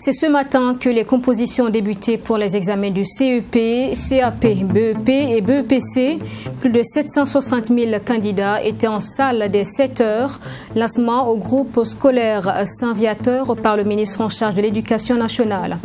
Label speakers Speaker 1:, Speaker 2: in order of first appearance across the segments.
Speaker 1: C'est ce matin que les compositions ont débuté pour les examens du CEP, CAP, BEP et BEPC. Plus de 760 000 candidats étaient en salle dès 7 heures. Lancement au groupe scolaire Saint-Viateur par le ministre en charge de l'Éducation nationale.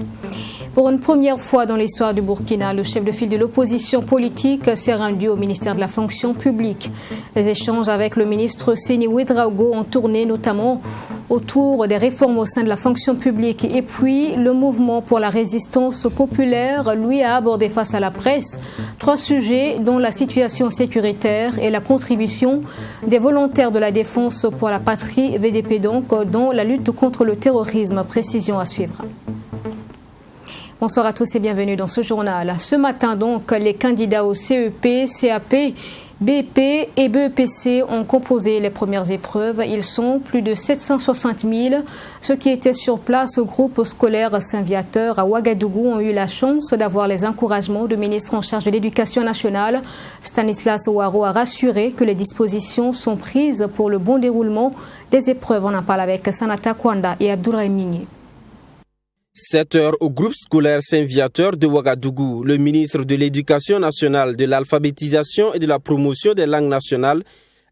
Speaker 1: Pour une première fois dans l'histoire du Burkina, le chef de file de l'opposition politique s'est rendu au ministère de la fonction publique. Les échanges avec le ministre Seni Ouedraogo ont tourné notamment autour des réformes au sein de la fonction publique. Et puis, le mouvement pour la résistance populaire, lui, a abordé face à la presse 3 sujets dont la situation sécuritaire et la contribution des volontaires de la défense pour la patrie, VDP donc, dont la lutte contre le terrorisme. Précision à suivre. Bonsoir à tous et bienvenue dans ce journal. Ce matin donc, les candidats au CEP, CAP, BP et BEPC ont composé les premières épreuves. Ils sont plus de 760 000. Ceux qui étaient sur place au groupe scolaire Saint-Viateur à Ouagadougou ont eu la chance d'avoir les encouragements du ministre en charge de l'Éducation nationale. Stanislas Ouaro a rassuré que les dispositions sont prises pour le bon déroulement des épreuves. On en parle avec Sanata Kwanda et Abdoulaye Migné.
Speaker 2: 7 heures au groupe scolaire Saint-Viateur de Ouagadougou. Le ministre de l'Éducation nationale, de l'alphabétisation et de la promotion des langues nationales,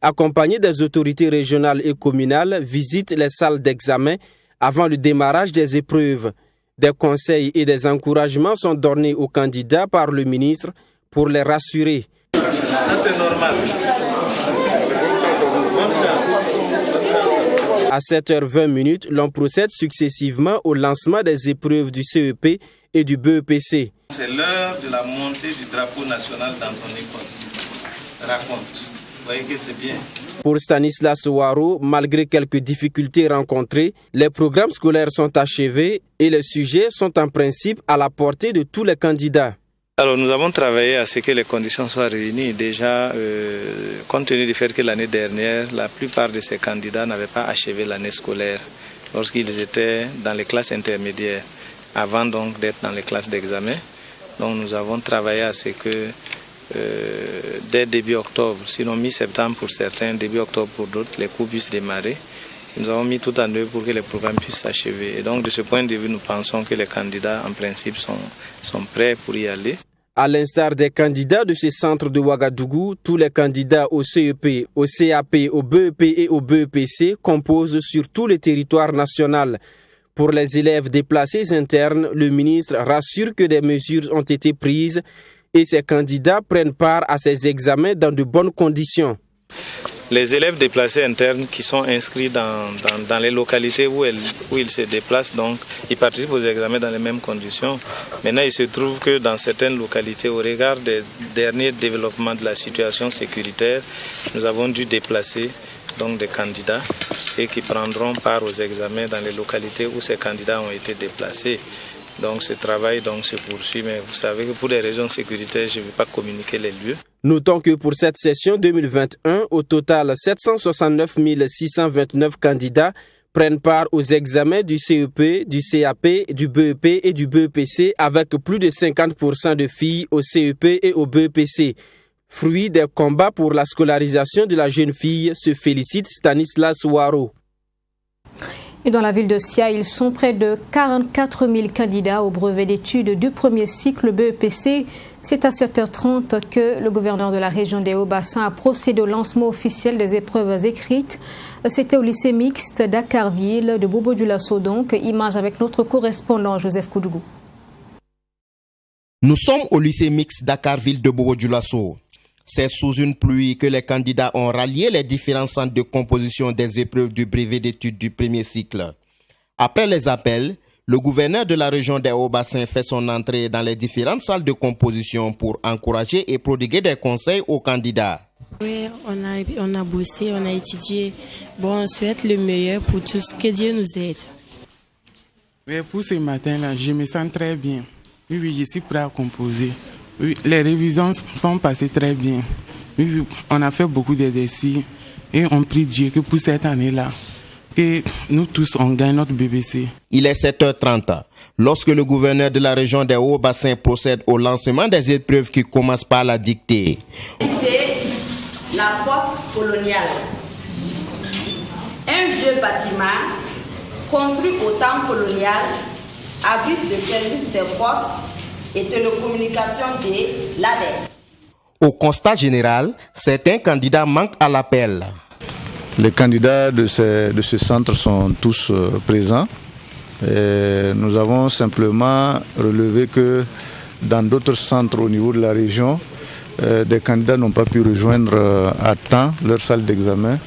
Speaker 2: accompagné des autorités régionales et communales, visite les salles d'examen avant le démarrage des épreuves. Des conseils et des encouragements sont donnés aux candidats par le ministre pour les rassurer.
Speaker 3: C'est normal.
Speaker 2: À 7h20, l'on procède successivement au lancement des épreuves du CEP et du BEPC.
Speaker 3: C'est l'heure de la montée du drapeau national dans ton école. Raconte. Vous voyez que c'est bien.
Speaker 2: Pour Stanislas Ouaro, malgré quelques difficultés rencontrées, les programmes scolaires sont achevés et les sujets sont en principe à la portée de tous les candidats.
Speaker 3: Alors nous avons travaillé à ce que les conditions soient réunies. Déjà, compte tenu du fait que l'année dernière, la plupart de ces candidats n'avaient pas achevé l'année scolaire lorsqu'ils étaient dans les classes intermédiaires, avant donc d'être dans les classes d'examen. Donc nous avons travaillé à ce que dès début octobre, sinon mi-septembre pour certains, début octobre pour d'autres, les cours puissent démarrer. Nous avons mis tout en œuvre pour que les programmes puissent s'achever. Et donc, de ce point de vue, nous pensons que les candidats, en principe, sont prêts pour y aller.
Speaker 2: À l'instar des candidats de ces centres de Ouagadougou, tous les candidats au CEP, au CAP, au BEP et au BEPC composent sur tout le territoire national. Pour les élèves déplacés internes, le ministre rassure que des mesures ont été prises et ces candidats prennent part à ces examens dans de bonnes conditions.
Speaker 3: Les élèves déplacés internes qui sont inscrits dans les localités où ils se déplacent, donc ils participent aux examens dans les mêmes conditions. Maintenant, il se trouve que dans certaines localités, au regard des derniers développements de la situation sécuritaire, nous avons dû déplacer donc des candidats et qui prendront part aux examens dans les localités où ces candidats ont été déplacés. Donc ce travail se poursuit, mais vous savez que pour des raisons sécuritaires, je ne vais pas communiquer les lieux.
Speaker 2: Notons que pour cette session 2021, au total 769 629 candidats prennent part aux examens du CEP, du CAP, du BEP et du BEPC avec plus de 50% de filles au CEP et au BEPC. Fruit des combats pour la scolarisation de la jeune fille, se félicite Stanislas Ouaro.
Speaker 1: Et dans la ville de Sia, ils sont près de 44 000 candidats au brevet d'études du premier cycle BEPC. C'est à 7h30 que le gouverneur de la région des Hauts-Bassins a procédé au lancement officiel des épreuves écrites. C'était au lycée mixte d'Akarville de Bobo-Dioulasso donc. Image avec notre correspondant Joseph Koudougou.
Speaker 4: Nous sommes au lycée mixte d'Akarville de Bobo-Dioulasso. C'est sous une pluie que les candidats ont rallié les différents centres de composition des épreuves du brevet d'études du premier cycle. Après les appels, le gouverneur de la région des Hauts-Bassins fait son entrée dans les différentes salles de composition pour encourager et prodiguer des conseils aux candidats.
Speaker 5: Oui, on a bossé, on a étudié. Bon, on souhaite le meilleur pour tous, que Dieu nous aide.
Speaker 6: Oui, pour ce matin-là, je me sens très bien. Oui, je suis prêt à composer. Oui, les révisions sont passées très bien. Oui, on a fait beaucoup d'exercices et on prie Dieu que pour cette année-là, que nous tous, on gagne notre BBC.
Speaker 4: Il est 7h30. Lorsque le gouverneur de la région des Hauts-Bassins procède au lancement des épreuves qui commencent par la dictée.
Speaker 7: La poste coloniale. Un vieux bâtiment construit au temps colonial abrite le service des postes et télécommunications de l'ADER.
Speaker 4: Au constat général, certains candidats manquent à l'appel.
Speaker 8: Les candidats de ce centre sont tous présents. Et nous avons simplement relevé que dans d'autres centres au niveau de la région, des candidats n'ont pas pu rejoindre à temps leur salle d'examen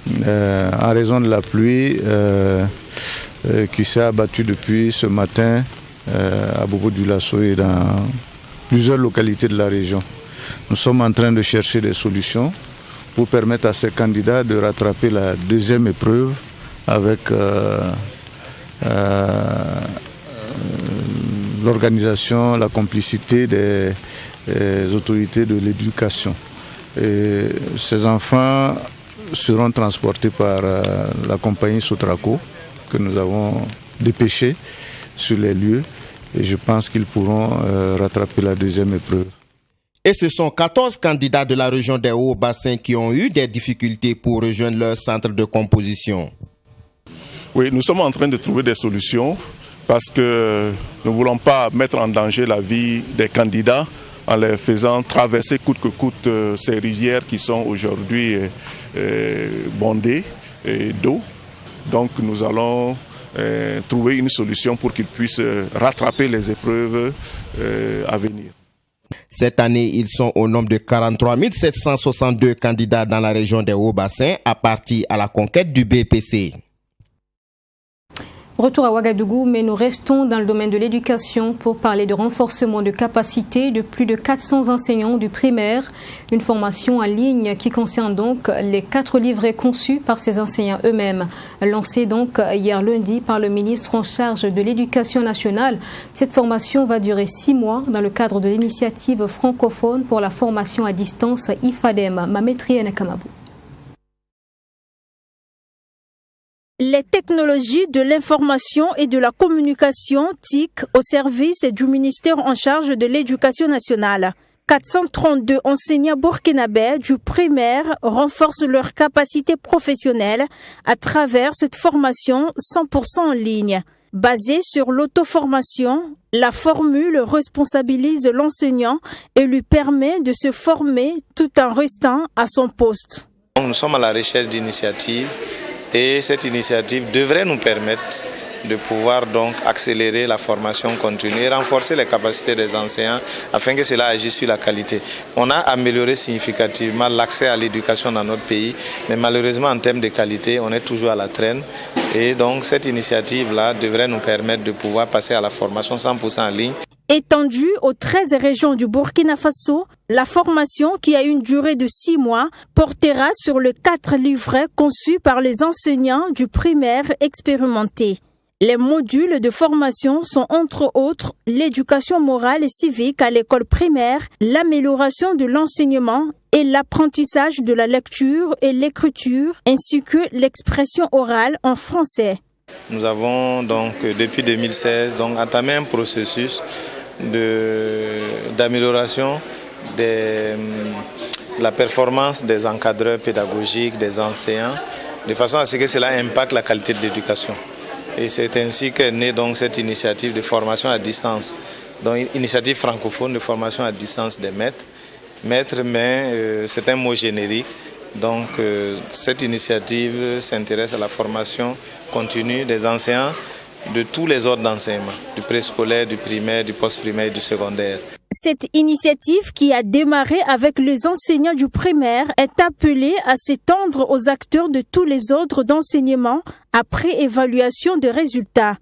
Speaker 8: en raison de la pluie qui s'est abattue depuis ce matin à Bobo-Dioulasso et dans plusieurs localités de la région. Nous sommes en train de chercher des solutions pour permettre à ces candidats de rattraper la deuxième épreuve avec l'organisation, la complicité des autorités de l'éducation. Et ces enfants seront transportés par la compagnie Sotraco que nous avons dépêchée sur les lieux et je pense qu'ils pourront rattraper la deuxième épreuve.
Speaker 4: Et ce sont 14 candidats de la région des Hauts-Bassins qui ont eu des difficultés pour rejoindre leur centre de composition.
Speaker 9: Oui, nous sommes en train de trouver des solutions parce que nous ne voulons pas mettre en danger la vie des candidats en les faisant traverser coûte que coûte ces rivières qui sont aujourd'hui bondées d'eau. Donc nous allons trouver une solution pour qu'ils puissent rattraper les épreuves à venir.
Speaker 4: Cette année, ils sont au nombre de 43 762 candidats dans la région des Hauts-Bassins à partir à la conquête du BPC.
Speaker 1: Retour à Ouagadougou, mais nous restons dans le domaine de l'éducation pour parler de renforcement de capacité de plus de 400 enseignants du primaire. Une formation en ligne qui concerne donc les 4 livrets conçus par ces enseignants eux-mêmes. Lancée donc hier lundi par le ministre en charge de l'Éducation nationale. Cette formation va durer 6 mois dans le cadre de l'initiative francophone pour la formation à distance IFADEM. Mamétrienne Kamabou.
Speaker 10: Les technologies de l'information et de la communication TIC au service du ministère en charge de l'Éducation nationale. 432 enseignants burkinabés du primaire renforcent leurs capacités professionnelles à travers cette formation 100% en ligne. Basée sur l'auto-formation, la formule responsabilise l'enseignant et lui permet de se former tout en restant à son poste.
Speaker 3: Nous sommes à la recherche d'initiatives. Et cette initiative devrait nous permettre de pouvoir donc accélérer la formation continue et renforcer les capacités des enseignants afin que cela agisse sur la qualité. On a amélioré significativement l'accès à l'éducation dans notre pays, mais malheureusement en termes de qualité, on est toujours à la traîne. Et donc cette initiative-là devrait nous permettre de pouvoir passer à la formation 100% en ligne.
Speaker 10: Étendue aux 13 régions du Burkina Faso, la formation, qui a une durée de 6 mois, portera sur les 4 livrets conçus par les enseignants du primaire expérimentés. Les modules de formation sont entre autres l'éducation morale et civique à l'école primaire, l'amélioration de l'enseignement et l'apprentissage de la lecture et l'écriture, ainsi que l'expression orale en français.
Speaker 3: Nous avons donc depuis 2016 entamé un processus d'amélioration de la performance des encadreurs pédagogiques, des enseignants, de façon à ce que cela impacte la qualité de l'éducation. Et c'est ainsi qu'est née donc cette initiative de formation à distance, donc une initiative francophone de formation à distance des maîtres. Maître, mais c'est un mot générique. Donc cette initiative s'intéresse à la formation continue des enseignants de tous les ordres d'enseignement, du préscolaire, du primaire, du post-primaire et du secondaire.
Speaker 10: Cette initiative, qui a démarré avec les enseignants du primaire, est appelée à s'étendre aux acteurs de tous les ordres d'enseignement après évaluation des résultats.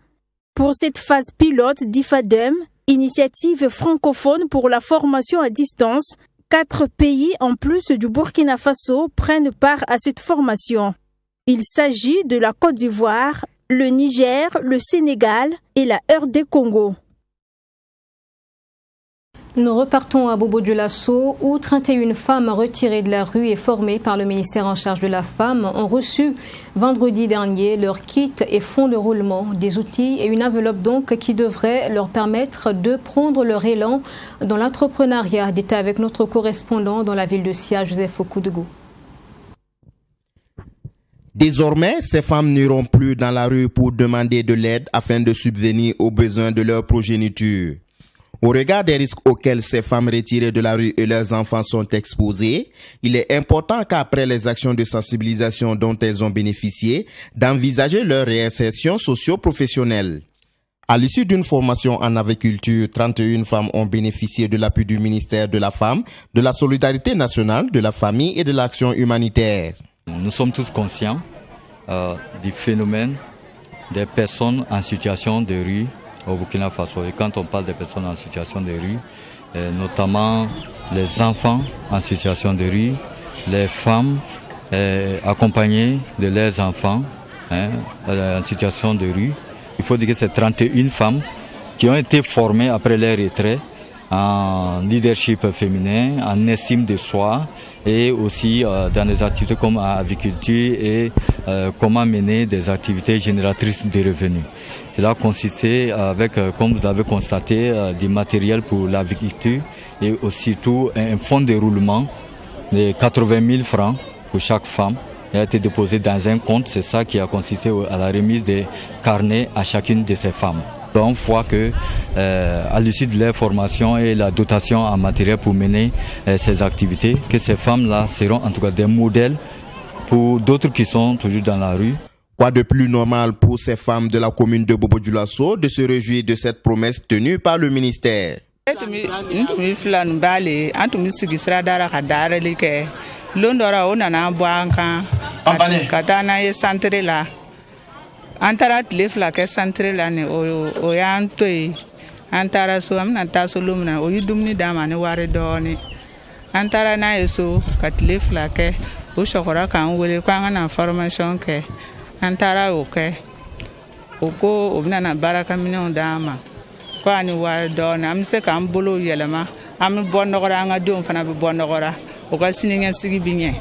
Speaker 10: Pour cette phase pilote d'IFADEM, initiative francophone pour la formation à distance, 4 pays en plus du Burkina Faso prennent part à cette formation. Il s'agit de la Côte d'Ivoire, le Niger, le Sénégal et la RD Congo.
Speaker 1: Nous repartons à Bobo-Dioulasso où 31 femmes retirées de la rue et formées par le ministère en charge de la femme ont reçu vendredi dernier leur kit et fonds de roulement, des outils et une enveloppe donc qui devrait leur permettre de prendre leur élan dans l'entrepreneuriat. Détail avec notre correspondant dans la ville de Sia, Joseph Okudougou.
Speaker 4: Désormais, ces femmes n'iront plus dans la rue pour demander de l'aide afin de subvenir aux besoins de leur progéniture. Au regard des risques auxquels ces femmes retirées de la rue et leurs enfants sont exposés, il est important qu'après les actions de sensibilisation dont elles ont bénéficié, d'envisager leur réinsertion socio-professionnelle. À l'issue d'une formation en aviculture, 31 femmes ont bénéficié de l'appui du ministère de la Femme, de la Solidarité nationale, de la Famille et de l'Action humanitaire.
Speaker 11: Nous sommes tous conscients du phénomène des personnes en situation de rue au Burkina Faso. Et quand on parle des personnes en situation de rue, notamment les enfants en situation de rue, les femmes accompagnées de leurs enfants en situation de rue, il faut dire que c'est 31 femmes qui ont été formées après leur retrait en leadership féminin, en estime de soi et aussi dans des activités comme aviculture et comment mener des activités génératrices de revenus. Cela consistait avec, comme vous avez constaté, du matériel pour l'aviculture et aussi tout un fonds de roulement de 80 000 francs pour chaque femme. Il a été déposé dans un compte, c'est ça qui a consisté à la remise des carnets à chacune de ces femmes. Donc, on voit que à l'issue de leur formation et la dotation en matériel pour mener ces activités, que ces femmes-là seront en tout cas des modèles pour d'autres qui sont toujours dans la rue.
Speaker 4: Quoi de plus normal pour ces femmes de la commune de Bobo-Dioulasso de se réjouir de cette promesse tenue par le ministère.
Speaker 12: Antara tile fila kɛ centre la ni o y'an to yen an taara so an bɛna taa so don min na o ye dumuni d'a ma ni wari dɔɔni an taara n'a ye so ka tile fila kɛ o sɔgɔra k'an wele ko an ka na formation kɛ an taara o kɛ o ko o bɛna na baarakaminɛnw d'a ma ko ani wari dɔɔni an bɛ se k'an bolo yɛlɛma an bɛ bɔ nɔgɔra an ka denw fana bɛ bɔ nɔgɔra o ka siniɲɛsigi bɛ ɲɛ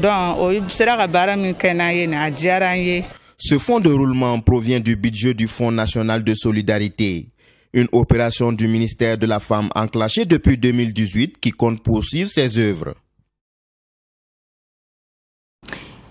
Speaker 12: donc o sera ka baara min kɛ n'an ye nin a diyara an ye.
Speaker 4: Ce fonds de roulement provient du budget du Fonds national de solidarité, une opération du ministère de la Femme enclenchée depuis 2018 qui compte poursuivre ses œuvres.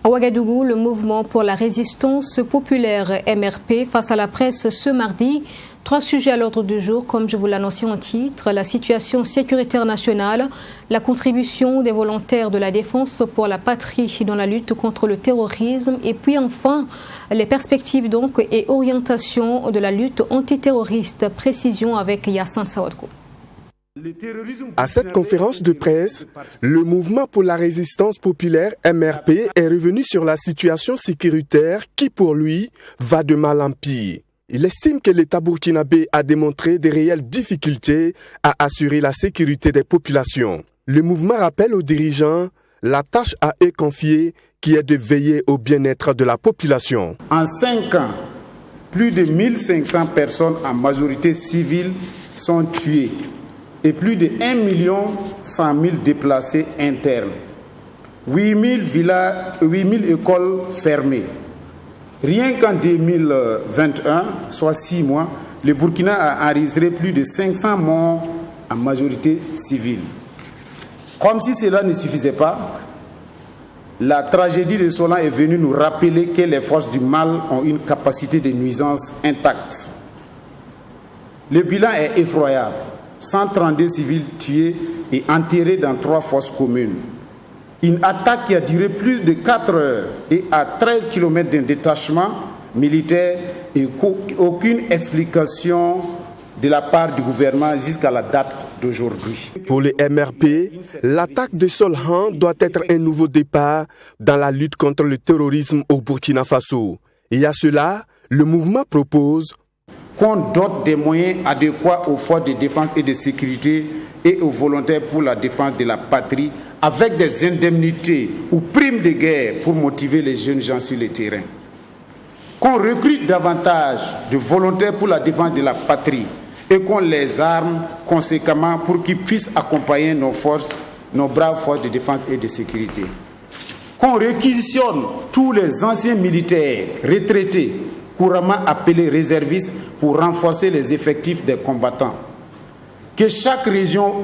Speaker 1: À Ouagadougou, le mouvement pour la résistance populaire MRP face à la presse ce mardi. 3 sujets à l'ordre du jour, comme je vous l'annonçais en titre, la situation sécuritaire nationale, la contribution des volontaires de la défense pour la patrie dans la lutte contre le terrorisme et puis enfin les perspectives donc et orientations de la lutte antiterroriste. Précision avec Yassine Sawadko.
Speaker 13: À cette conférence de presse, le mouvement pour la résistance populaire MRP est revenu sur la situation sécuritaire qui pour lui va de mal en pire. Il estime que l'État burkinabé a démontré de réelles difficultés à assurer la sécurité des populations. Le mouvement rappelle aux dirigeants la tâche à eux confiée qui est de veiller au bien-être de la population.
Speaker 14: En 5 ans, plus de 1500 personnes en majorité civile sont tuées et plus de 1 100 000 déplacés internes. 8 000 écoles fermées. Rien qu'en 2021, soit 6 mois, le Burkina a enregistré plus de 500 morts en majorité civile. Comme si cela ne suffisait pas, la tragédie de Solan est venue nous rappeler que les forces du mal ont une capacité de nuisance intacte. Le bilan est effroyable. 132 civils tués et enterrés dans 3 fosses communes. Une attaque qui a duré plus de 4 heures et à 13 km d'un détachement militaire et aucune explication de la part du gouvernement jusqu'à la date d'aujourd'hui.
Speaker 13: Pour les MRP, l'attaque de Solhan doit être un nouveau départ dans la lutte contre le terrorisme au Burkina Faso. Et à cela, le mouvement propose
Speaker 14: qu'on dote des moyens adéquats aux forces de défense et de sécurité et aux volontaires pour la défense de la patrie avec des indemnités ou primes de guerre pour motiver les jeunes gens sur le terrain. Qu'on recrute davantage de volontaires pour la défense de la patrie et qu'on les arme conséquemment pour qu'ils puissent accompagner nos forces, nos braves forces de défense et de sécurité. Qu'on réquisitionne tous les anciens militaires retraités, couramment appelés réservistes, pour renforcer les effectifs des combattants. Que chaque région,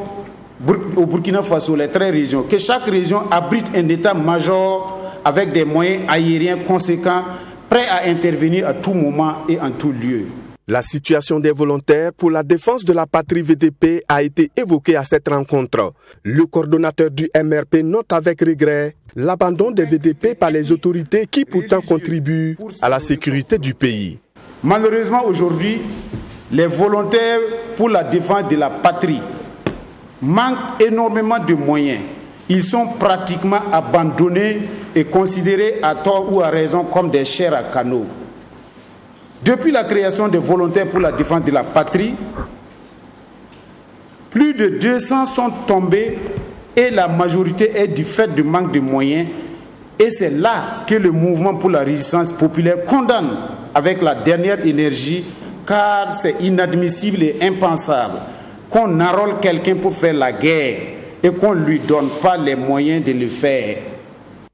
Speaker 14: au Burkina Faso, les 13 régions, que chaque région abrite un état-major avec des moyens aériens conséquents, prêts à intervenir à tout moment et en tout lieu.
Speaker 13: La situation des volontaires pour la défense de la patrie VDP a été évoquée à cette rencontre. Le coordonnateur du MRP note avec regret l'abandon des VDP par les autorités qui pourtant contribuent à la sécurité du pays.
Speaker 14: Malheureusement, aujourd'hui, les volontaires pour la défense de la patrie manquent énormément de moyens. Ils sont pratiquement abandonnés et considérés à tort ou à raison comme des chairs à canon. Depuis la création des volontaires pour la défense de la patrie, plus de 200 sont tombés et la majorité est du fait du manque de moyens. Et c'est là que le mouvement pour la résistance populaire condamne avec la dernière énergie, car c'est inadmissible et impensable qu'on enrôle quelqu'un pour faire la guerre et qu'on ne lui donne pas les moyens de le faire.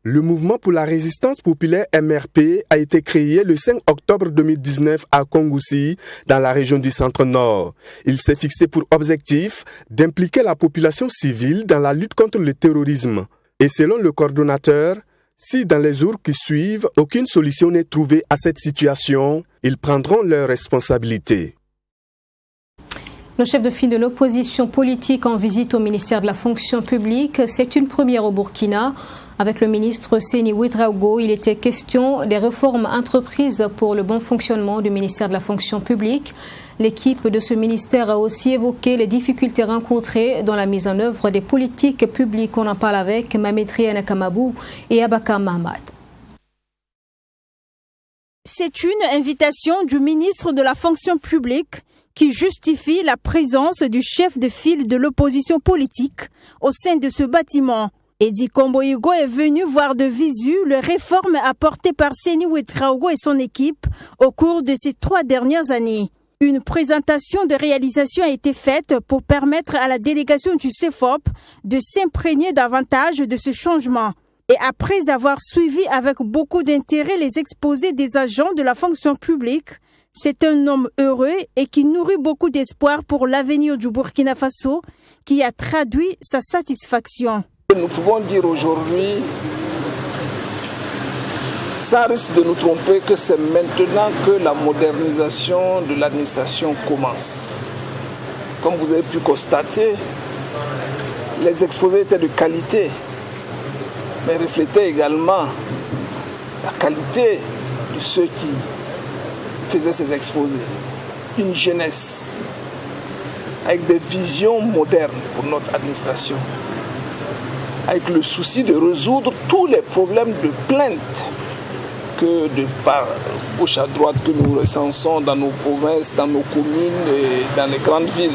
Speaker 13: Le mouvement pour la résistance populaire MRP a été créé le 5 octobre 2019 à Kongoussi, dans la région du Centre-Nord. Il s'est fixé pour objectif d'impliquer la population civile dans la lutte contre le terrorisme. Et selon le coordonnateur, si dans les jours qui suivent, aucune solution n'est trouvée à cette situation, ils prendront leurs responsabilités.
Speaker 1: Le chef de file de l'opposition politique en visite au ministère de la fonction publique, c'est une première au Burkina. Avec le ministre Seni Ouedraogo, il était question des réformes entreprises pour le bon fonctionnement du ministère de la fonction publique. L'équipe de ce ministère a aussi évoqué les difficultés rencontrées dans la mise en œuvre des politiques publiques. On en parle avec Mamétri Anakamabou et Abaka Mahmad.
Speaker 10: C'est une invitation du ministre de la fonction publique qui justifie la présence du chef de file de l'opposition politique au sein de ce bâtiment. Edi Komboigo est venu voir de visu les réformes apportées par Seni Ouedraogo et son équipe au cours de ces 3 dernières années. Une présentation de réalisation a été faite pour permettre à la délégation du CEFOP de s'imprégner davantage de ce changement. Et après avoir suivi avec beaucoup d'intérêt les exposés des agents de la fonction publique, c'est un homme heureux et qui nourrit beaucoup d'espoir pour l'avenir du Burkina Faso, qui a traduit sa satisfaction.
Speaker 15: Nous pouvons dire aujourd'hui, sans risque de nous tromper, que c'est maintenant que la modernisation de l'administration commence. Comme vous avez pu constater, les exposés étaient de qualité, mais reflétaient également la qualité de ceux qui faisaient ces exposés. Une jeunesse avec des visions modernes pour notre administration, avec le souci de résoudre tous les problèmes de plainte que de par gauche à droite que nous recensons dans nos provinces, dans nos communes et dans les grandes villes.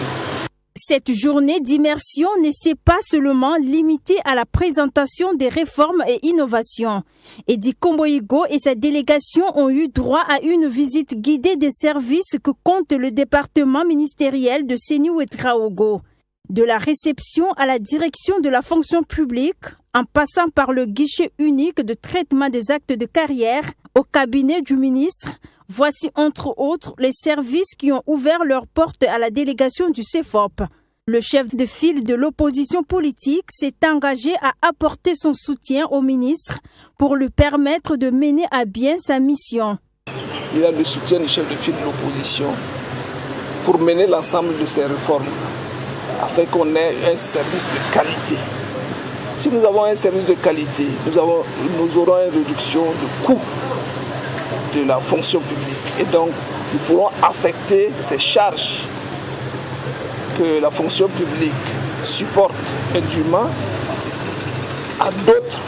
Speaker 10: Cette journée d'immersion ne s'est pas seulement limitée à la présentation des réformes et innovations. Edi Komboigo et sa délégation ont eu droit à une visite guidée des services que compte le département ministériel de Seni Ouedraogo. De la réception à la direction de la fonction publique, en passant par le guichet unique de traitement des actes de carrière au cabinet du ministre, voici entre autres les services qui ont ouvert leurs portes à la délégation du CEFOP. Le chef de file de l'opposition politique s'est engagé à apporter son soutien au ministre pour lui permettre de mener à bien sa mission.
Speaker 15: Il a le soutien du chef de file de l'opposition pour mener l'ensemble de ces réformes, afin qu'on ait un service de qualité. Si nous avons un service de qualité, nous aurons une réduction de coûts de la fonction publique. Et donc, nous pourrons affecter ces charges que la fonction publique supporte indûment à d'autres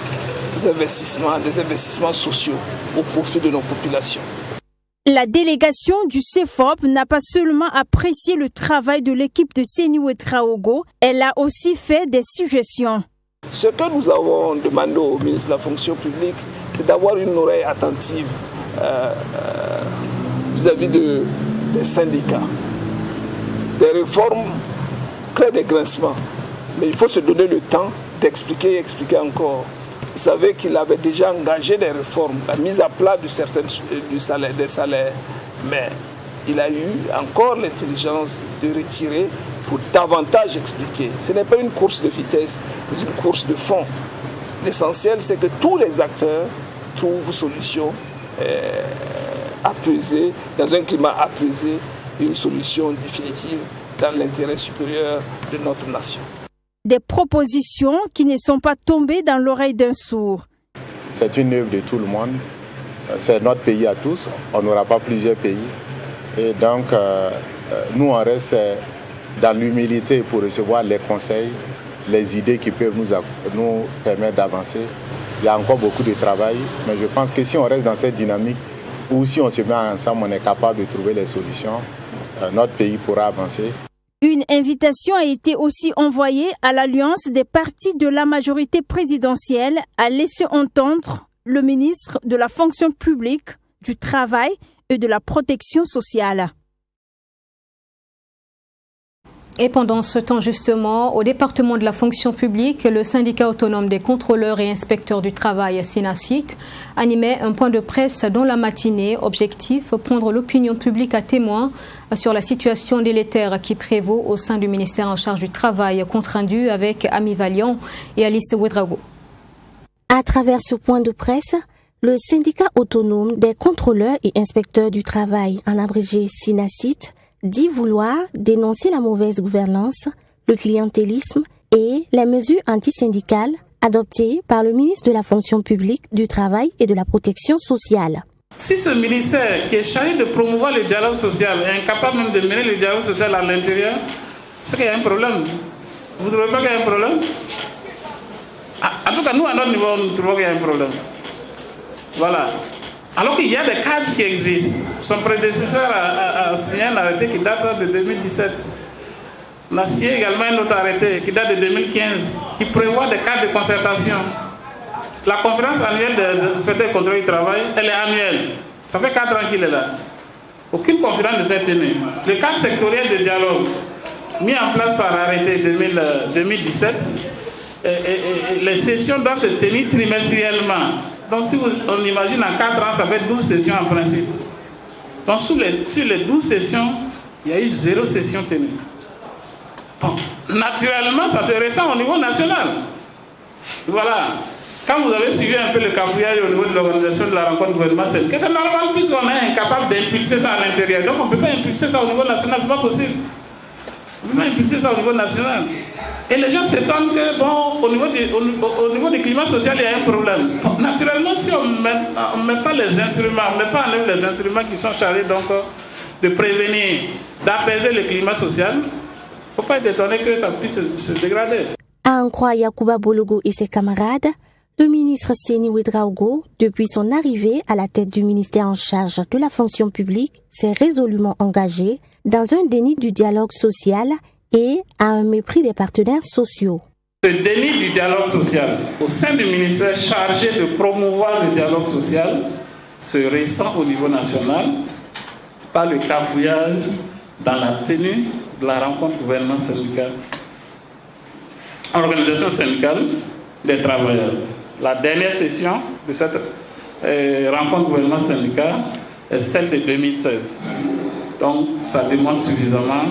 Speaker 15: investissements, des investissements sociaux au profit de nos populations.
Speaker 10: La délégation du CEFOP n'a pas seulement apprécié le travail de l'équipe de Seni Ouedraogo, elle a aussi fait des suggestions.
Speaker 15: Ce que nous avons demandé au ministre de la fonction publique, c'est d'avoir une oreille attentive vis-à-vis des syndicats. des réformes créent des grincements. Mais il faut se donner le temps d'expliquer et expliquer encore. Vous savez qu'il avait déjà engagé des réformes, la mise à plat des salaires. Mais il a eu encore l'intelligence de retirer pour davantage expliquer. Ce n'est pas une course de vitesse, mais une course de fond. L'essentiel, c'est que tous les acteurs trouvent solution apaisée, dans un climat apaisé, une solution définitive dans l'intérêt supérieur de notre nation.
Speaker 10: Des propositions qui ne sont pas tombées dans l'oreille d'un sourd.
Speaker 16: C'est une œuvre de tout le monde. C'est notre pays à tous. On n'aura pas plusieurs pays. Et donc, nous, on reste dans l'humilité pour recevoir les conseils, les idées qui peuvent nous permettre d'avancer. Il y a encore beaucoup de travail, mais je pense que si on reste dans cette dynamique, ou si on se met ensemble, on est capable de trouver les solutions, notre pays pourra avancer.
Speaker 10: Une invitation a été aussi envoyée à l'alliance des partis de la majorité présidentielle à laisser entendre le ministre de la fonction publique, du travail et de la protection sociale.
Speaker 1: Et pendant ce temps, justement, au département de la fonction publique, le syndicat autonome des contrôleurs et inspecteurs du travail, SYNACIT, animait un point de presse dans la matinée. Objectif, prendre l'opinion publique à témoin sur la situation délétère qui prévaut au sein du ministère en charge du travail, compte rendu avec Ami Valiant et Alice Ouedraogo.
Speaker 17: À travers ce point de presse, le syndicat autonome des contrôleurs et inspecteurs du travail, en abrégé SYNACIT, dit vouloir dénoncer la mauvaise gouvernance, le clientélisme et les mesures antisyndicales adoptées par le ministre de la fonction publique, du travail et de la protection sociale.
Speaker 18: Si ce ministère qui est chargé de promouvoir le dialogue social est incapable même de mener le dialogue social à l'intérieur, c'est qu'il y a un problème. Vous ne trouvez pas qu'il y a un problème? En tout cas, nous, à notre niveau, nous trouvons qu'il y a un problème. Voilà. Alors qu'il y a des cadres qui existent. Son prédécesseur a signé un arrêté qui date de 2017. On a signé également un autre arrêté qui date de 2015, qui prévoit des cadres de concertation. La conférence annuelle des inspecteurs de contrôle du travail, elle est annuelle. Ça fait 4 ans qu'il est là. Aucune conférence ne s'est tenue. Le cadre sectoriel de dialogue, mis en place par arrêté 2017, les sessions doivent se tenir trimestriellement. Donc si on imagine en 4 ans, ça fait 12 sessions en principe. Donc sur les 12 sessions, il y a eu 0 session tenue. Bon, naturellement, ça se ressent au niveau national. Voilà. Quand vous avez suivi un peu le cafouillage au niveau de l'organisation de la rencontre gouvernement-syndicat, c'est normal puisqu'on est incapable d'impulser ça à l'intérieur. Donc on ne peut pas impulser ça au niveau national, c'est pas possible. On ne peut pas impulser ça au niveau national. Et les gens s'étonnent que, bon, au niveau du climat social, il y a un problème. Bon, naturellement, si on ne met pas les instruments, on ne met pas en œuvre les instruments qui sont chargés donc, de prévenir, d'apaiser le climat social, il ne faut pas être étonné que ça puisse se dégrader.
Speaker 17: À en croire Yacouba Bologo et ses camarades, le ministre Seni Ouedraogo, depuis son arrivée à la tête du ministère en charge de la fonction publique, s'est résolument engagé dans un déni du dialogue social et à un mépris des partenaires sociaux.
Speaker 18: Ce déni du dialogue social au sein du ministère chargé de promouvoir le dialogue social se ressent au niveau national par le cafouillage dans la tenue de la rencontre gouvernement syndical, organisation syndicale des travailleurs. La dernière session de cette rencontre gouvernement syndical est celle de 2016. Donc ça démontre suffisamment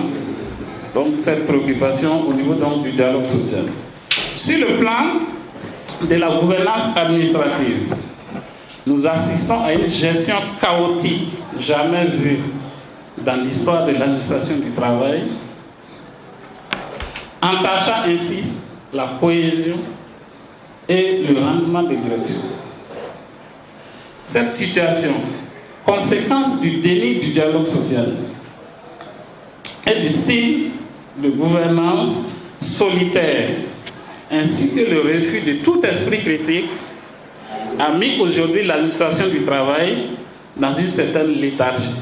Speaker 18: donc, cette préoccupation au niveau donc, du dialogue social. Sur le plan de la gouvernance administrative, nous assistons à une gestion chaotique jamais vue dans l'histoire de l'administration du travail, entachant ainsi la cohésion et le rendement des directions. Cette situation, conséquence du déni du dialogue social, est du style de gouvernance solitaire, ainsi que le refus de tout esprit critique, a mis aujourd'hui l'administration du travail dans une certaine léthargie.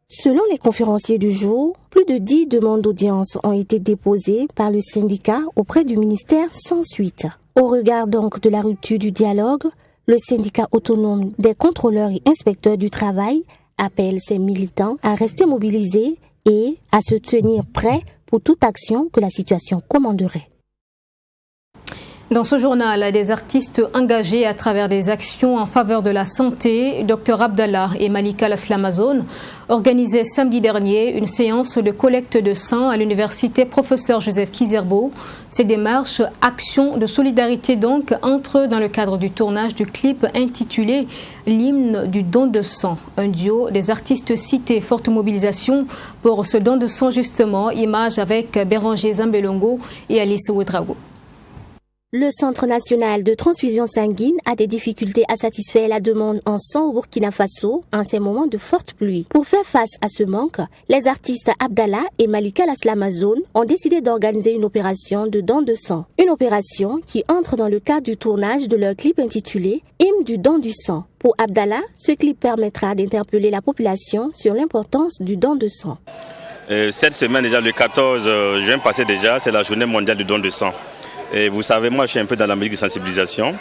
Speaker 17: Selon les conférenciers du jour, plus de 10 demandes d'audience ont été déposées par le syndicat auprès du ministère sans suite. Au regard donc de la rupture du dialogue, le syndicat autonome des contrôleurs et inspecteurs du travail appelle ses militants à rester mobilisés et à se tenir prêt pour toute action que la situation commanderait.
Speaker 1: Dans ce journal, des artistes engagés à travers des actions en faveur de la santé, Dr Abdallah et Malika Laslamazone, organisaient samedi dernier une séance de collecte de sang à l'université Professeur Joseph Kizerbo. Ces démarches, actions de solidarité donc, entrent dans le cadre du tournage du clip intitulé L'hymne du don de sang. Un duo des artistes cités, forte mobilisation pour ce don de sang justement, image avec Béranger Zambelongo et Alice Ouedraogo.
Speaker 17: Le Centre national de transfusion sanguine a des difficultés à satisfaire la demande en sang au Burkina Faso en ces moments de forte pluie. Pour faire face à ce manque, les artistes Abdallah et Malika Laslamazone ont décidé d'organiser une opération de don de sang. Une opération qui entre dans le cadre du tournage de leur clip intitulé « Hymne du don du sang ». Pour Abdallah, ce clip permettra d'interpeller la population sur l'importance du don de sang.
Speaker 19: Cette semaine, déjà le 14 juin passé déjà, c'est la journée mondiale du don de sang. Et vous savez, moi je suis un peu dans la musique de sensibilisation.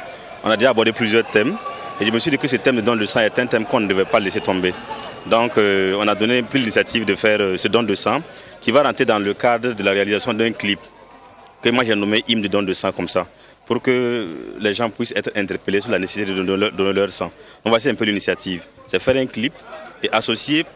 Speaker 19: On a déjà abordé plusieurs thèmes. Et je me suis dit que ce thème de don de sang est un thème qu'on ne devait pas laisser tomber. Donc on a donné plus l'initiative de faire ce don de sang qui va rentrer dans le cadre de la réalisation d'un clip que moi j'ai nommé Hymne du don de sang comme ça, pour que les gens puissent être interpellés sur la nécessité de donner leur sang. Donc voici un peu l'initiative. C'est faire un clip et associer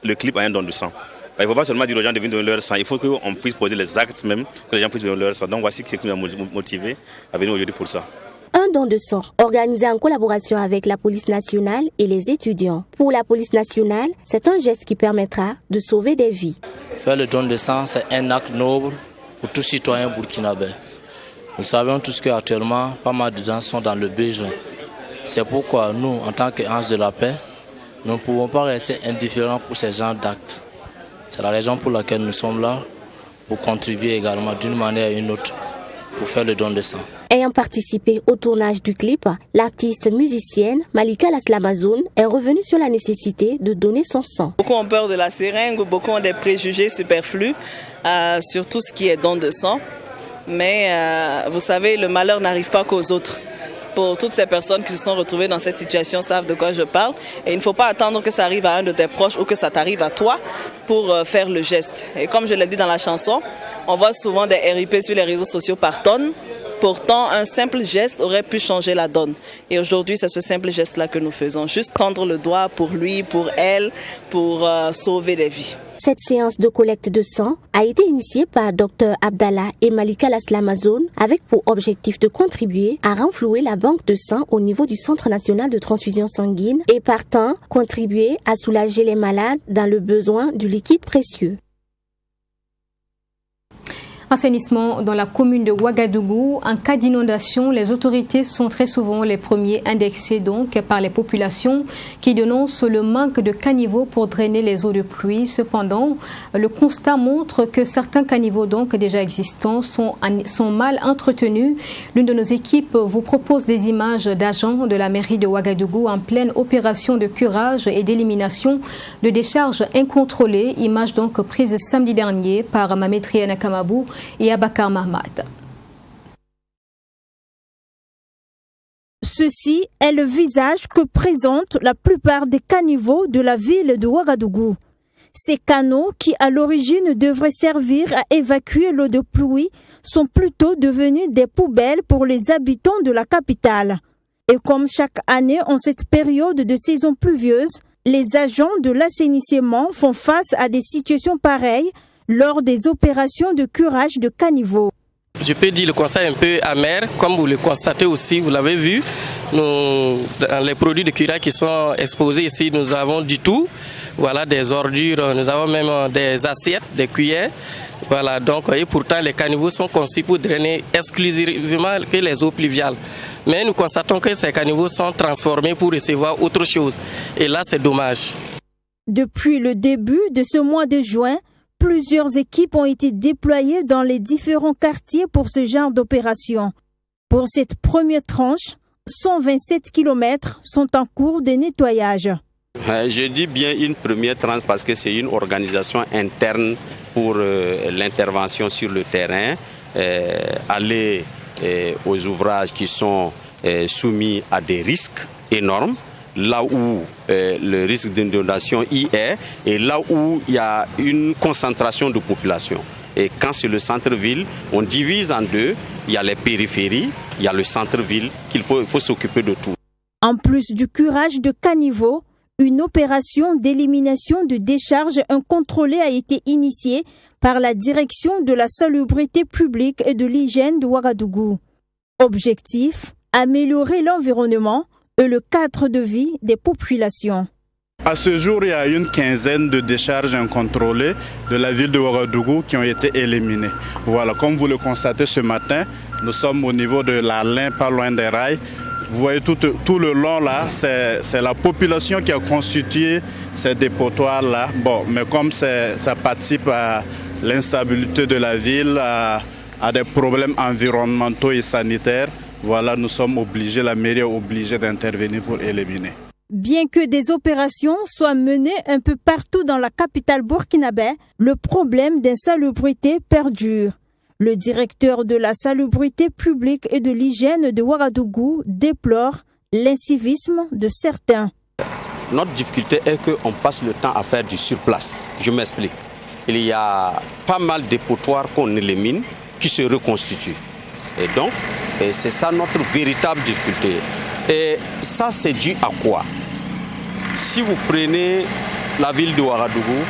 Speaker 19: le clip à un don de sang. Il ne faut pas seulement dire aux gens de venir donner leur sang, il faut qu'on puisse poser les actes même, que les gens puissent donner leur sang. Donc voici ce qui nous a motivé à venir aujourd'hui pour ça.
Speaker 17: Un don de sang organisé en collaboration avec la police nationale et les étudiants. Pour la police nationale, c'est un geste qui permettra de sauver des vies.
Speaker 20: Faire le don de sang, c'est un acte noble pour tout citoyen burkinabé. Nous savons tous qu'actuellement, pas mal de gens sont dans le besoin. C'est pourquoi nous, en tant qu'anges de la paix, nous ne pouvons pas rester indifférents pour ces genres d'actes. C'est la raison pour laquelle nous sommes là, pour contribuer également d'une manière ou une autre pour faire le don de sang.
Speaker 17: Ayant participé au tournage du clip, l'artiste musicienne Malika Laslamazone est revenue sur la nécessité de donner son sang.
Speaker 21: Beaucoup ont peur de la seringue, beaucoup ont des préjugés superflus sur tout ce qui est don de sang. Mais vous savez, le malheur n'arrive pas qu'aux autres. Pour toutes ces personnes qui se sont retrouvées dans cette situation savent de quoi je parle. Et il ne faut pas attendre que ça arrive à un de tes proches ou que ça t'arrive à toi pour faire le geste. Et comme je l'ai dit dans la chanson, on voit souvent des RIP sur les réseaux sociaux par tonnes. Pourtant, un simple geste aurait pu changer la donne. Et aujourd'hui, c'est ce simple geste-là que nous faisons. Juste tendre le doigt pour lui, pour elle, pour sauver des vies.
Speaker 17: Cette séance de collecte de sang a été initiée par Dr Abdallah et Malika Laslamazone avec pour objectif de contribuer à renflouer la banque de sang au niveau du Centre national de transfusion sanguine et partant contribuer à soulager les malades dans le besoin du liquide précieux.
Speaker 1: Assainissement dans la commune de Ouagadougou. En cas d'inondation, les autorités sont très souvent les premiers indexés donc par les populations qui dénoncent le manque de caniveaux pour drainer les eaux de pluie. Cependant, le constat montre que certains caniveaux donc déjà existants sont mal entretenus. L'une de nos équipes vous propose des images d'agents de la mairie de Ouagadougou en pleine opération de curage et d'élimination de décharges incontrôlées. Images donc prises samedi dernier par Mamétrie Nakamabou et Abakar Mahmad.
Speaker 10: Ceci est le visage que présentent la plupart des caniveaux de la ville de Ouagadougou. Ces canaux, qui à l'origine devraient servir à évacuer l'eau de pluie, sont plutôt devenus des poubelles pour les habitants de la capitale. Et comme chaque année en cette période de saison pluvieuse, les agents de l'assainissement font face à des situations pareilles lors des opérations de curage de caniveaux.
Speaker 22: Je peux dire le constat est un peu amer, comme vous le constatez aussi, vous l'avez vu. Dans les produits de curage qui sont exposés ici, nous avons du tout. Voilà, des ordures, nous avons même des assiettes, des cuillères. Voilà, donc, et pourtant les caniveaux sont conçus pour drainer exclusivement que les eaux pluviales. Mais nous constatons que ces caniveaux sont transformés pour recevoir autre chose. Et là, c'est dommage.
Speaker 10: Depuis le début de ce mois de juin, plusieurs équipes ont été déployées dans les différents quartiers pour ce genre d'opération. Pour cette première tranche, 127 km sont en cours de nettoyage.
Speaker 23: Je dis bien une première tranche parce que c'est une organisation interne pour l'intervention sur le terrain, aller aux ouvrages qui sont soumis à des risques énormes là où le risque d'inondation y est et là où il y a une concentration de population. Et quand c'est le centre-ville, on divise en deux. Il y a les périphéries, il y a le centre-ville, il faut s'occuper de tout.
Speaker 10: En plus du curage de caniveaux, une opération d'élimination de décharges incontrôlée a été initiée par la direction de la salubrité publique et de l'hygiène de Ouagadougou. Objectif, améliorer l'environnement et le cadre de vie des populations.
Speaker 2: À ce jour, il y a une quinzaine de décharges incontrôlées de la ville de Ouagadougou qui ont été éliminées. Voilà, comme vous le constatez ce matin, nous sommes au niveau de l'Alain, pas loin des rails. Vous voyez tout le long là, c'est la population qui a constitué ces dépotoirs là. Bon, mais comme ça participe à l'instabilité de la ville, à des problèmes environnementaux et sanitaires, voilà, nous sommes obligés, la mairie est obligée d'intervenir pour éliminer.
Speaker 10: Bien que des opérations soient menées un peu partout dans la capitale burkinabé, le problème d'insalubrité perdure. Le directeur de la salubrité publique et de l'hygiène de Ouagadougou déplore l'incivisme de certains.
Speaker 23: Notre difficulté est qu'on passe le temps à faire du surplace. Je m'explique. Il y a pas mal de dépotoirs qu'on élimine qui se reconstituent. Et donc, c'est ça notre véritable difficulté. Et ça, c'est dû à quoi? Si vous prenez la ville de Ouagadougou,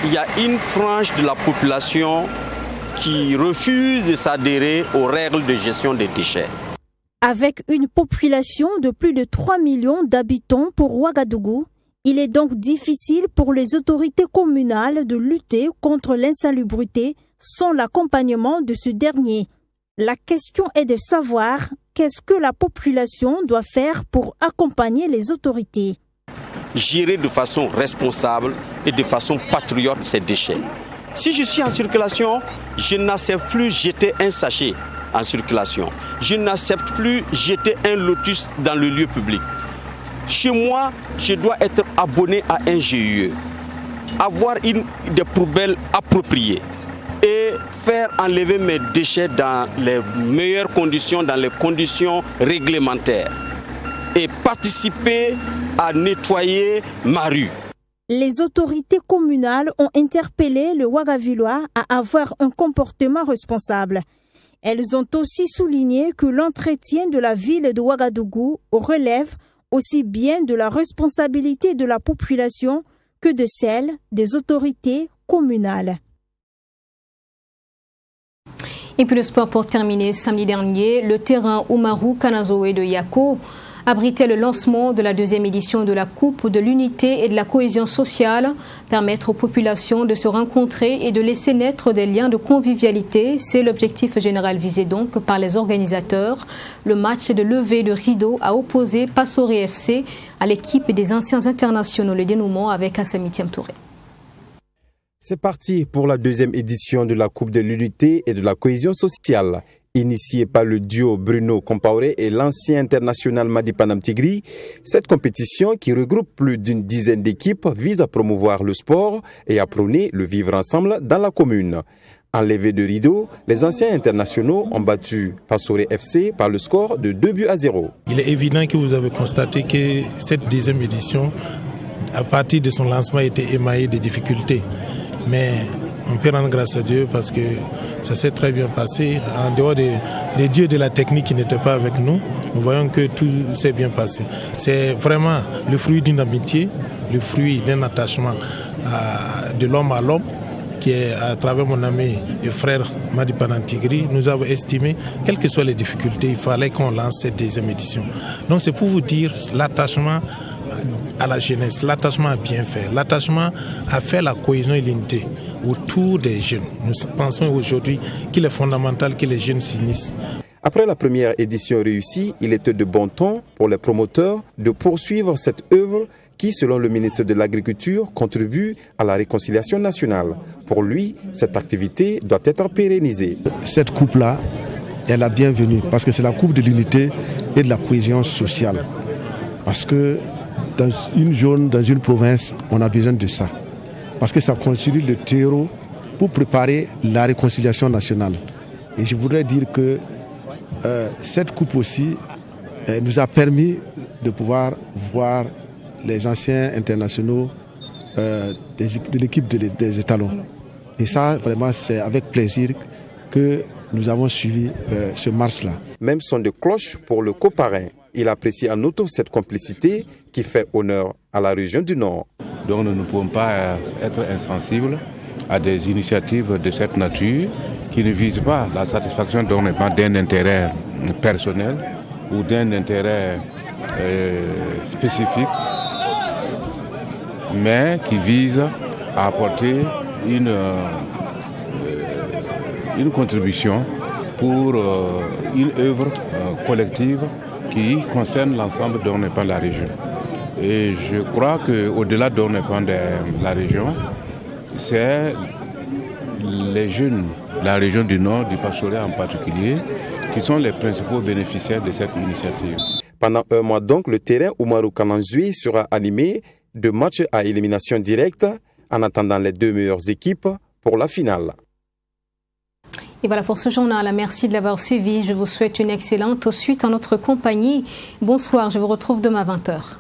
Speaker 23: il y a une frange de la population qui refuse de s'adhérer aux règles de gestion des déchets.
Speaker 10: Avec une population de plus de 3 millions d'habitants pour Ouagadougou, il est donc difficile pour les autorités communales de lutter contre l'insalubrité sans l'accompagnement de ce dernier. La question est de savoir qu'est-ce que la population doit faire pour accompagner les autorités.
Speaker 23: Gérer de façon responsable et de façon patriote ces déchets. Si je suis en circulation, je n'accepte plus jeter un sachet en circulation. Je n'accepte plus jeter un lotus dans le lieu public. Chez moi, je dois être abonné à un GIE, avoir des poubelles appropriées et faire enlever mes déchets dans les meilleures conditions, dans les conditions réglementaires et participer à nettoyer ma rue.
Speaker 10: Les autorités communales ont interpellé le Ouagavillois à avoir un comportement responsable. Elles ont aussi souligné que l'entretien de la ville de Ouagadougou relève aussi bien de la responsabilité de la population que de celle des autorités communales.
Speaker 1: Et puis le sport pour terminer. Samedi dernier, le terrain Oumarou Kanazoé de Yako abritait le lancement de la deuxième édition de la Coupe de l'unité et de la cohésion sociale. Permettre aux populations de se rencontrer et de laisser naître des liens de convivialité, c'est l'objectif général visé donc par les organisateurs. Le match de levée de rideau a opposé Passoré FC à l'équipe des anciens internationaux. Le dénouement avec Assami Touré.
Speaker 5: C'est parti pour la deuxième édition de la Coupe de l'unité et de la cohésion sociale. Initiée par le duo Bruno Compaoré et l'ancien international Madi Panam Tigri, cette compétition qui regroupe plus d'une dizaine d'équipes vise à promouvoir le sport et à prôner le vivre ensemble dans la commune. En levée de rideau, les anciens internationaux ont battu Passoré FC par le score de 2-0.
Speaker 6: Il est évident que vous avez constaté que cette deuxième édition, à partir de son lancement, était émaillée de difficultés. Mais on peut rendre grâce à Dieu parce que ça s'est très bien passé. En dehors des dieux de la technique qui n'étaient pas avec nous, nous voyons que tout s'est bien passé. C'est vraiment le fruit d'une amitié, le fruit d'un attachement de l'homme à l'homme, qui est à travers mon ami et frère Madi Panam Tigri. Nous avons estimé, quelles que soient les difficultés, il fallait qu'on lance cette deuxième édition. Donc c'est pour vous dire l'attachement à la jeunesse, l'attachement à bien faire, l'attachement à faire la cohésion et l'unité autour des jeunes. Nous pensons aujourd'hui qu'il est fondamental que les jeunes s'unissent.
Speaker 5: Après la première édition réussie, il était de bon ton pour les promoteurs de poursuivre cette œuvre qui, selon le ministre de l'Agriculture, contribue à la réconciliation nationale. Pour lui, cette activité doit être pérennisée.
Speaker 24: Cette coupe-là est la bienvenue parce que c'est la coupe de l'unité et de la cohésion sociale. Parce que dans une zone, dans une province, on a besoin de ça. Parce que ça constitue le terreau pour préparer la réconciliation nationale. Et je voudrais dire que cette coupe aussi nous a permis de pouvoir voir les anciens internationaux de l'équipe des étalons. Et ça, vraiment, c'est avec plaisir que nous avons suivi ce marche-là.
Speaker 5: Même son de cloche pour le coparrain. Il apprécie en outre cette complicité qui fait honneur à la région du Nord.
Speaker 3: Donc nous ne pouvons pas être insensibles à des initiatives de cette nature qui ne visent pas la satisfaction d'un intérêt personnel ou d'un intérêt spécifique, mais qui visent à apporter une contribution pour une œuvre collective qui concerne l'ensemble de la région. Et je crois qu'au-delà de la région, c'est les jeunes, la région du Nord, du Pastorat en particulier, qui sont les principaux bénéficiaires de cette initiative.
Speaker 5: Pendant un mois donc, le terrain Oumarou Kananzui sera animé de matchs à élimination directe en attendant les deux meilleures équipes pour la finale.
Speaker 1: Et voilà pour ce journal. Merci de l'avoir suivi. Je vous souhaite une excellente suite en notre compagnie. Bonsoir, je vous retrouve demain à 20h.